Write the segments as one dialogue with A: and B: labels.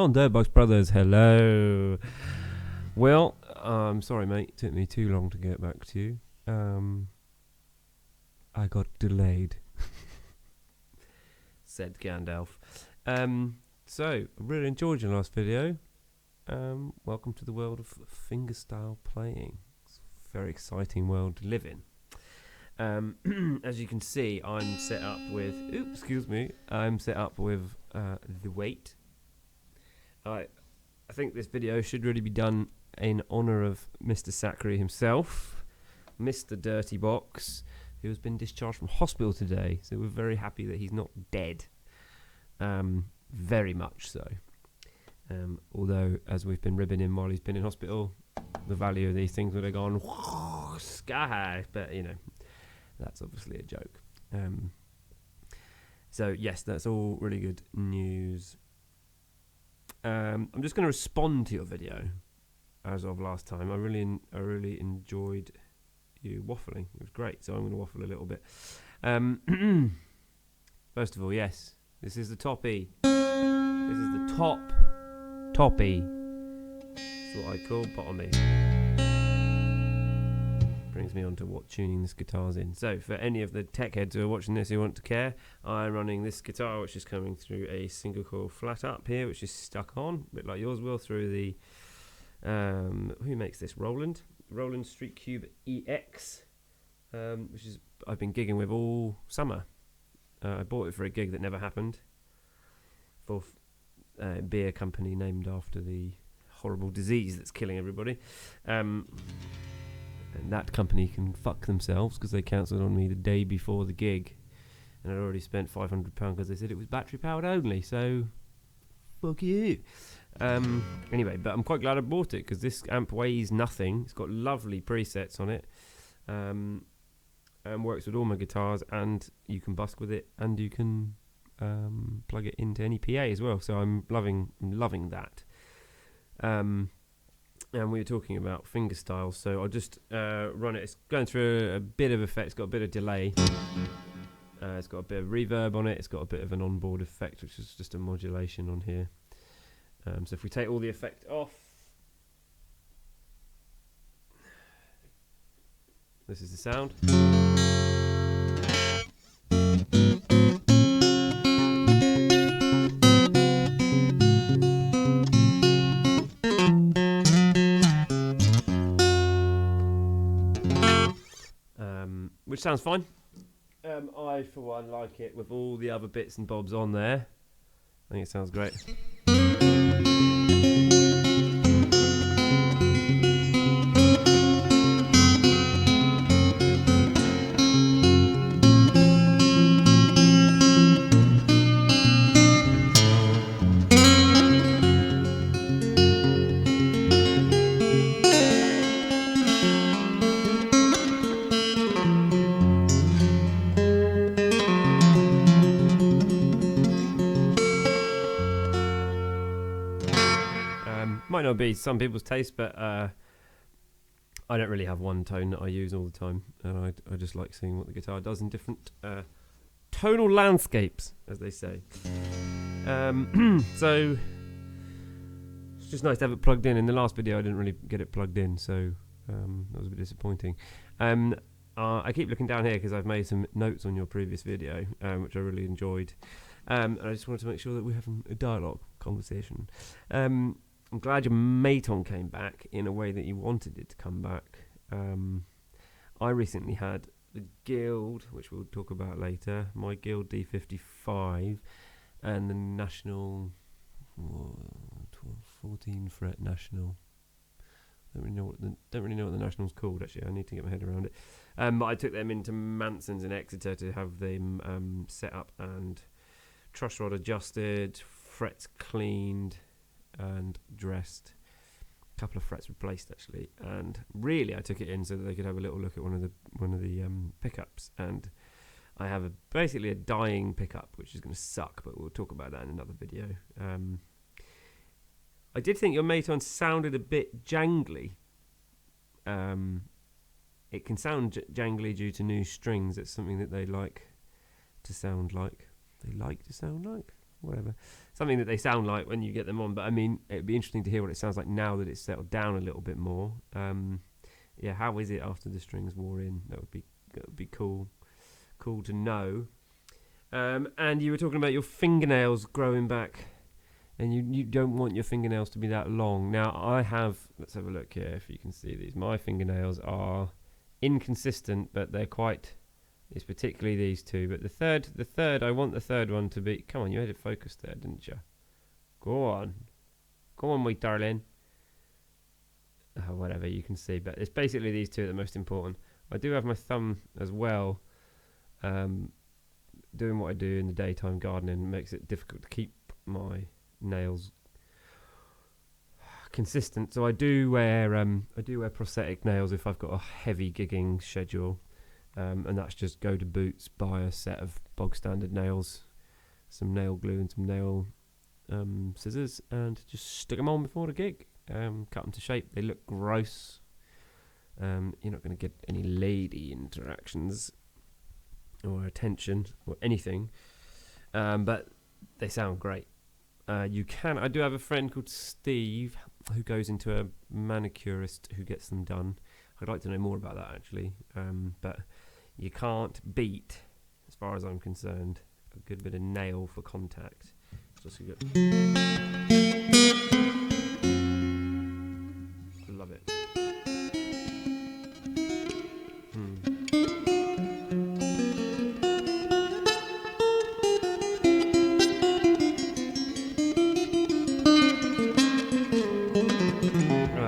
A: on, Dirtbox Brothers? Hello. Well, I'm sorry, mate. It took me too long to get back to you. I got delayed, said Gandalf. So, I really enjoyed your last video. Welcome to the world of fingerstyle playing. It's a very exciting world to live in. As you can see, I'm set up with... I'm set up with the weight. I think this video should really be done in honour of Mr. Sackery himself, Mr. Dirty Box, who has been discharged from hospital today. So we're very happy that he's not dead. Very much so. Although, as we've been ribbing him while he's been in hospital, the value of these things would have gone sky high. But, you know, that's obviously a joke. So, yes, that's all really good news. I'm just going to respond to your video as of last time. I really enjoyed you waffling. It was great. So I'm going to waffle a little bit. First of all, yes, this is the toppy. This is the toppy. That's what I call bottomy. Brings me on to what tuning this guitar's in. So for any of the tech heads who are watching this who want to care, I'm running this guitar, which is coming through a single coil flat up here, which is stuck on, a bit like yours will, through the who makes this? Roland Street Cube EX, which is I've been gigging with all summer. I bought it for a gig that never happened, for a beer company named after the horrible disease that's killing everybody. And that company can fuck themselves because they cancelled on me the day before the gig. And I'd already spent £500 because they said it was battery powered only. So, fuck you. Anyway, but I'm quite glad I bought it because this amp weighs nothing. It's got lovely presets on it. And works with all my guitars. And you can busk with it. And you can plug it into any PA as well. So I'm loving that. And we were talking about fingerstyle, so I'll just run it. It's going through a bit of effect. It's got a bit of delay. It's got a bit of reverb on it. It's got a bit of an onboard effect, which is just a modulation on here. So if we take all the effect off, this is the sound. Which sounds fine. I, for one, like it with all the other bits and bobs on there. I think it sounds great. Might not be some people's taste, but I don't really have one tone that I use all the time, and I just like seeing what the guitar does in different tonal landscapes, as they say. So it's just nice to have it plugged in. In the last video I didn't really get it plugged in, so that was a bit disappointing. I keep looking down here because I've made some notes on your previous video, which I really enjoyed, and I just wanted to make sure that we're having a dialogue conversation. I'm glad your Maton came back in a way that you wanted it to come back. I recently had the Guild, which we'll talk about later, my Guild D55, and the National 14 fret National. Don't really know what the National's called, actually. I need to get my head around it. But I took them into Manson's in Exeter to have them set up and truss rod adjusted, frets cleaned and dressed, a couple of frets replaced actually, and really I took it in so that they could have a little look at one of the pickups. And I have basically a dying pickup, which is going to suck, but we'll talk about that in another video. I did think your Maton sounded a bit jangly. It can sound jangly due to new strings. It's something that they like to sound like. whatever. Something that they sound like when you get them on. But I mean, it'd be interesting to hear what it sounds like now that it's settled down a little bit more. Yeah, how is it after the strings wore in? That would be cool to know. And you were talking about your fingernails growing back, and you don't want your fingernails to be that long. Now I have. Let's have a look here if you can see these. My fingernails are inconsistent, but they're quite. It's particularly these two, but the third, I want the third one to be. Come on, you had it focused there, didn't you? Go on, my darling. Oh, whatever, you can see, but it's basically these two that are most important. I do have my thumb as well. Doing what I do in the daytime gardening makes it difficult to keep my nails consistent. So I do wear prosthetic nails if I've got a heavy gigging schedule. And that's just go to Boots, buy a set of bog standard nails, some nail glue and some nail scissors, and just stick them on before the gig. Cut them to shape. They look gross. You're not going to get any lady interactions or attention or anything, but they sound great. I do have a friend called Steve who goes into a manicurist who gets them done. I'd like to know more about that actually, but you can't beat, as far as I'm concerned, a good bit of nail for contact. Just so good. Love it.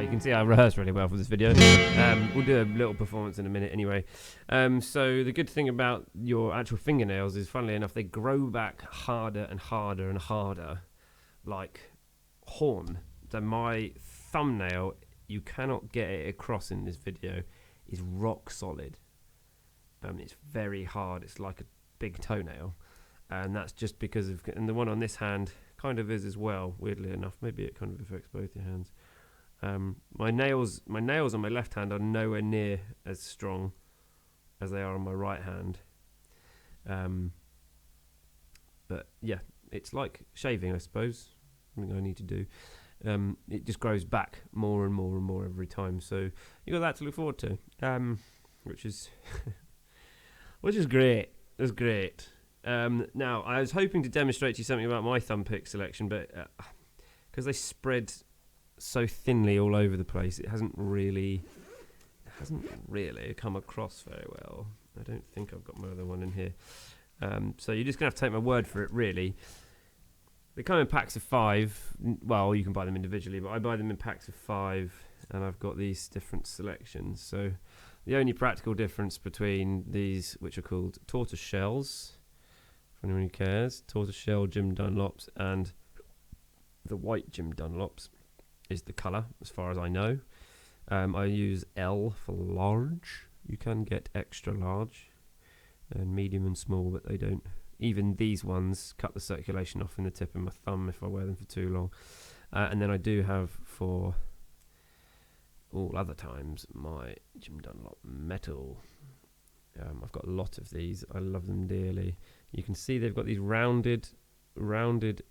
A: You can see I rehearsed really well for this video. We'll do a little performance in a minute anyway. So the good thing about your actual fingernails is, funnily enough, they grow back harder and harder and harder, like horn. So my thumbnail, you cannot get it across in this video, is rock solid. It's very hard. It's like a big toenail, and that's just because of. And the one on this hand kind of is as well. Weirdly enough, maybe it kind of affects both your hands. My nails on my left hand are nowhere near as strong as they are on my right hand. But yeah, it's like shaving, I suppose. Something I need to do. It just grows back more and more and more every time. So you got that to look forward to, which is great. It's great. Now I was hoping to demonstrate to you something about my thumb pick selection, but because they spread so thinly all over the place, it hasn't really come across very well. I don't think I've got my other one in here. So you're just gonna have to take my word for it, really. They come in packs of 5. Well, you can buy them individually, but I buy them in packs of 5, and I've got these different selections. So the only practical difference between these, which are called tortoise shells, for anyone who cares, tortoise shell Jim Dunlops and the white Jim Dunlops, is the colour, as far as I know. I use L for large. You can get extra large and medium and small, but they don't. Even these ones cut the circulation off in the tip of my thumb if I wear them for too long. And then I do have, for all other times, my Jim Dunlop metal. I've got a lot of these. I love them dearly. You can see they've got these rounded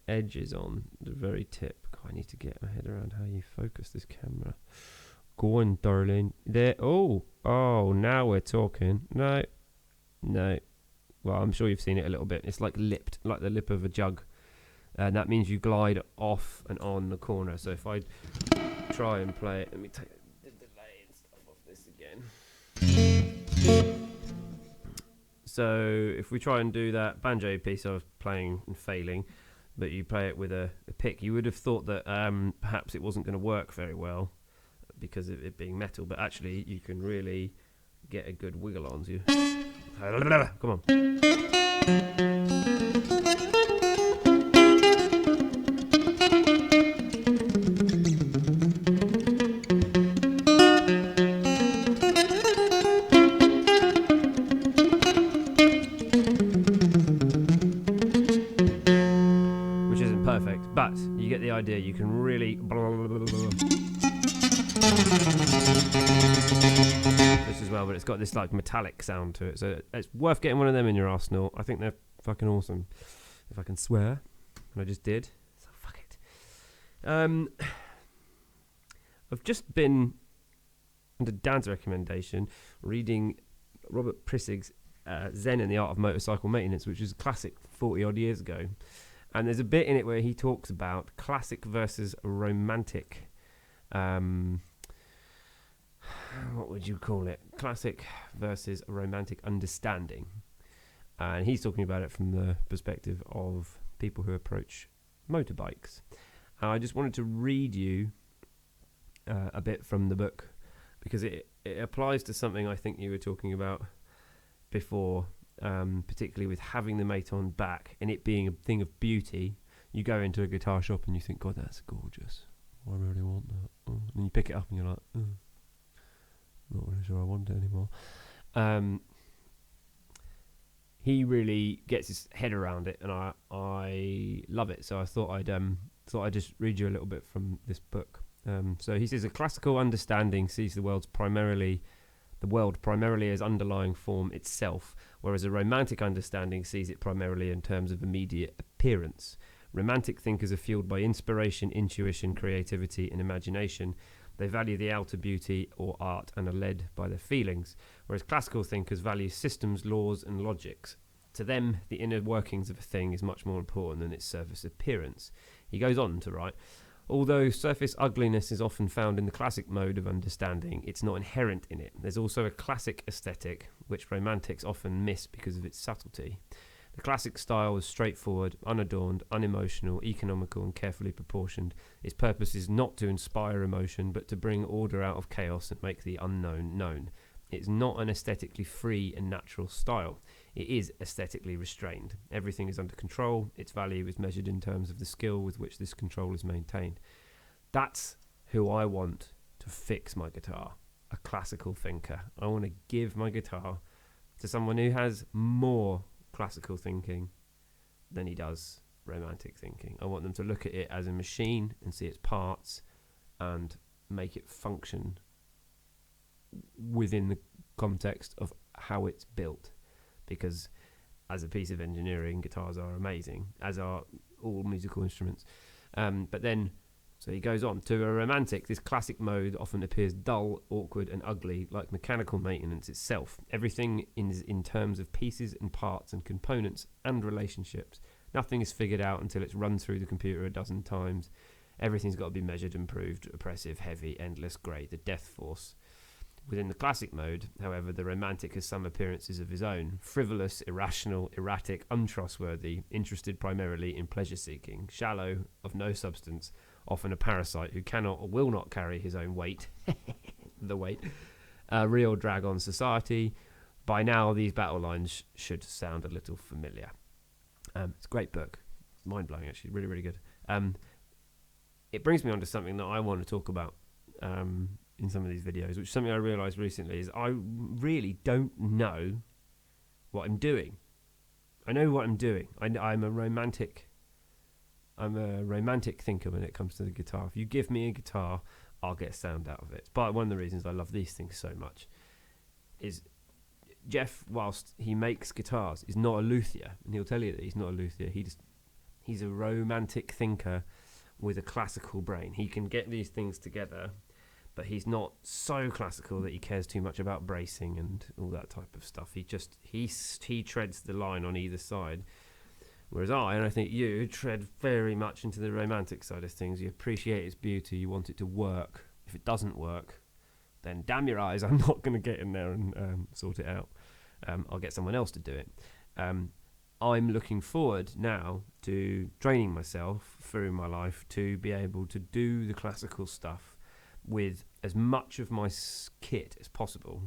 A: edges on the very tip. God, I need to get my head around how you focus this camera. Go on, darling. There. Oh, now we're talking. No. Well, I'm sure you've seen it a little bit. It's like lipped, like the lip of a jug. And that means you glide off and on the corner. So if I try and play it, let me take the delay and stuff off this again. So if we try and do that banjo piece I was playing and failing, but you play it with a pick, you would have thought that perhaps it wasn't going to work very well because of it being metal, but actually you can really get a good wiggle on you. Come on. Which isn't perfect, but you get the idea. You can really this as well, but it's got this like metallic sound to it, so it's worth getting one of them in your arsenal. I think they're fucking awesome, if I can swear. and I just did. So fuck it. I've just been, under Dan's recommendation, reading Robert Prissig's Zen and the Art of Motorcycle Maintenance, which is a classic 40 odd years ago. And there's a bit in it where he talks about classic versus romantic. What would you call it? Classic versus romantic understanding. And he's talking about it from the perspective of people who approach motorbikes. I just wanted to read you a bit from the book, because it applies to something I think you were talking about before, particularly with having the Maton back and it being a thing of beauty. You go into a guitar shop and you think, God, that's gorgeous. I really want that. And then you pick it up and you're like, not really sure I want it anymore. He really gets his head around it, and I love it. So I thought I'd just read you a little bit from this book. So he says, a classical understanding sees the world primarily as underlying form itself, whereas a romantic understanding sees it primarily in terms of immediate appearance. Romantic thinkers are fueled by inspiration, intuition, creativity, and imagination. They value the outer beauty or art and are led by their feelings, whereas classical thinkers value systems, laws, and logics. To them, the inner workings of a thing is much more important than its surface appearance. He goes on to write, although surface ugliness is often found in the classic mode of understanding, it's not inherent in it. There's also a classic aesthetic, which romantics often miss because of its subtlety. The classic style is straightforward, unadorned, unemotional, economical, and carefully proportioned. Its purpose is not to inspire emotion, but to bring order out of chaos and make the unknown known. It's not an aesthetically free and natural style. It is aesthetically restrained. Everything is under control. Its value is measured in terms of the skill with which this control is maintained. That's who I want to fix my guitar, a classical thinker. I want to give my guitar to someone who has more classical thinking than he does romantic thinking. I want them to look at it as a machine and see its parts and make it function within the context of how it's built, because as a piece of engineering, guitars are amazing, as are all musical instruments. But then, so he goes on, to a romantic, this classic mode often appears dull, awkward, and ugly, like mechanical maintenance itself. Everything is in terms of pieces and parts and components and relationships. Nothing is figured out until it's run through the computer a dozen times. Everything's got to be measured and proved, oppressive, heavy, endless, grey, the death force. Within the classic mode, however, the romantic has some appearances of his own: frivolous, irrational, erratic, untrustworthy, interested primarily in pleasure-seeking, shallow, of no substance, often a parasite who cannot or will not carry his own weight, the weight, a real drag on society. By now, these battle lines should sound a little familiar. It's a great book. It's mind-blowing, actually. Really, really good. It brings me on to something that I want to talk about in some of these videos, which is something I realised recently, is I really don't know what I'm doing. I know what I'm doing. I'm a romantic thinker when it comes to the guitar. If you give me a guitar, I'll get sound out of it. But one of the reasons I love these things so much is Jeff, whilst he makes guitars, is not a luthier, and he'll tell you that he's not a luthier. He's a romantic thinker with a classical brain. He can get these things together, but he's not so classical that he cares too much about bracing and all that type of stuff. He treads the line on either side. Whereas I think you tread very much into the romantic side of things. You appreciate its beauty, you want it to work. If it doesn't work, then damn your eyes, I'm not going to get in there and sort it out. I'll get someone else to do it. I'm looking forward now to training myself through my life to be able to do the classical stuff with as much of my kit as possible.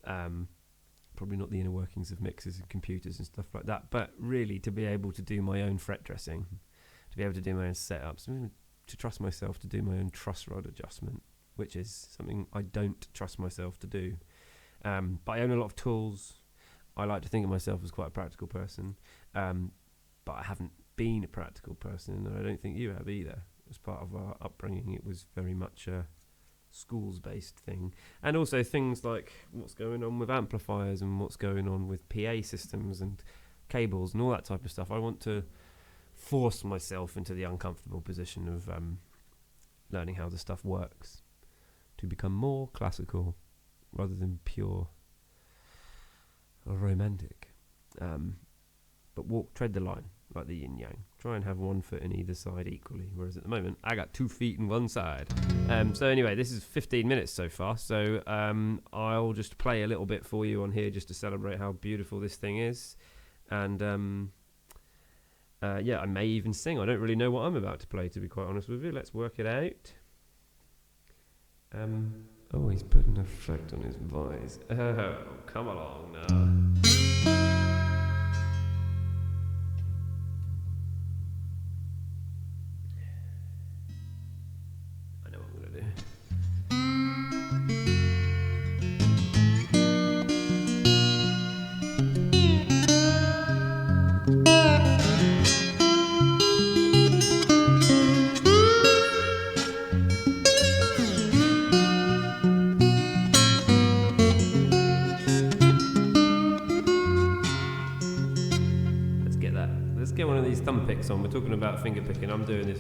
A: Probably not the inner workings of mixers and computers and stuff like that, but really to be able to do my own fret dressing, to be able to do my own setups, to trust myself to do my own truss rod adjustment, which is something I don't trust myself to do. But I own a lot of tools. I like to think of myself as quite a practical person, but I haven't been a practical person, and I don't think you have either. As part of our upbringing, it was very much a schools-based thing. And also things like what's going on with amplifiers and what's going on with PA systems and cables and all that type of stuff. I want to force myself into the uncomfortable position of learning how the stuff works to become more classical rather than pure or romantic. But tread the line like the yin yang. Try and have one foot in either side equally, whereas at the moment I got 2 feet in one side. So anyway, this is 15 minutes so far, so I'll just play a little bit for you on here just to celebrate how beautiful this thing is. And yeah, I may even sing. I don't really know what I'm about to play, to be quite honest with you. Let's work it out. Oh, he's put an effect on his voice. Oh, come along now. I know what I'm going to do. Let's get one of these thumb picks on. We're talking about finger picking. I'm doing this.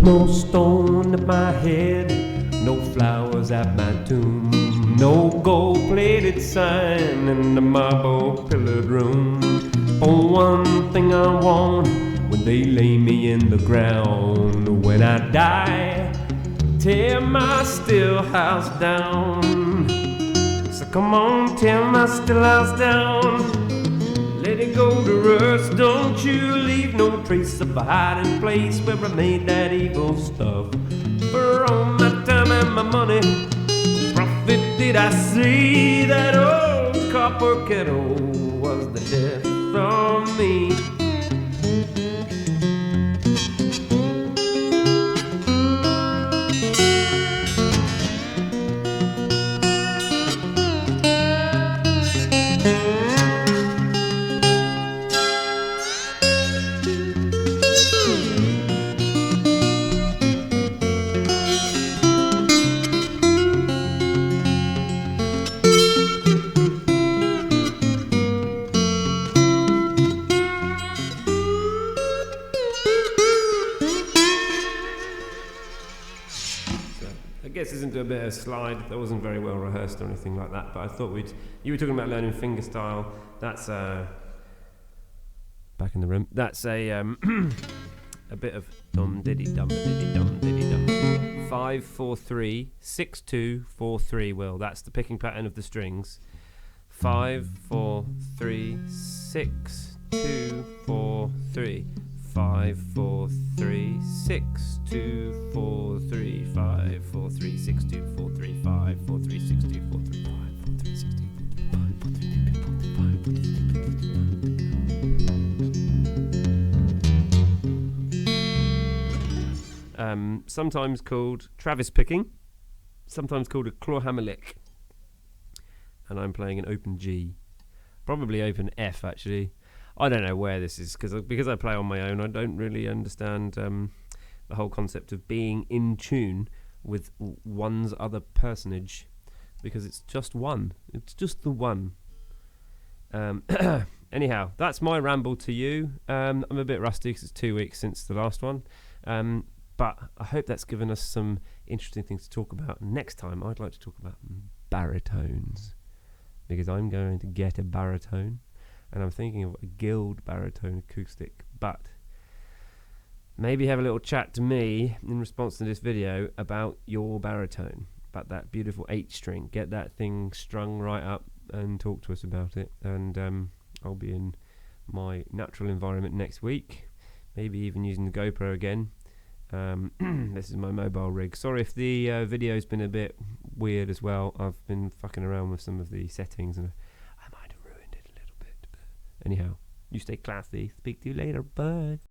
A: No stone at my head, no flowers at my tomb, no gold-plated sign in the marble-pillared room. Oh, one thing I want when they lay me in the ground, when I die, tear my still house down. So come on, tear my still house down. Let it go to rust, don't you leave no trace of a hiding place where I made that evil stuff. For all my time and my money, profit did I see that old copper kettle was the death of me. I guess it's into a bit of a slide. That wasn't very well rehearsed or anything like that, but I thought you were talking about learning fingerstyle. That's back in the room. That's a bit of dum diddy dum diddy dum diddy dum. 5 4 3 6 2 4 3. Well, that's the picking pattern of the strings. 5 4 3 6 2 4 3. 5 4 3 6 2 4 3 5 4 3 6 2 4 3 5 4 3 6 2 4 3 5 4 3 6 2 4 3 5 4 3 6 2 4 3 5 4 3 sometimes called Travis picking, sometimes called a clawhammer lick, and I'm playing an open G, probably open F actually. I don't know where this is because I play on my own. I don't really understand the whole concept of being in tune with one's other personage, because it's just one. It's just the one. Anyhow, that's my ramble to you. I'm a bit rusty because it's 2 weeks since the last one. But I hope that's given us some interesting things to talk about. Next time, I'd like to talk about baritones, because I'm going to get a baritone, and I'm thinking of a Guild baritone acoustic. But maybe have a little chat to me in response to this video about your baritone, about that beautiful 8-string. Get that thing strung right up and talk to us about it. And I'll be in my natural environment next week, maybe even using the GoPro again. This is my mobile rig. Sorry if the video's been a bit weird as well. I've been fucking around with some of the settings and I might have ruined it a little bit. But anyhow, you stay classy. Speak to you later. Bye.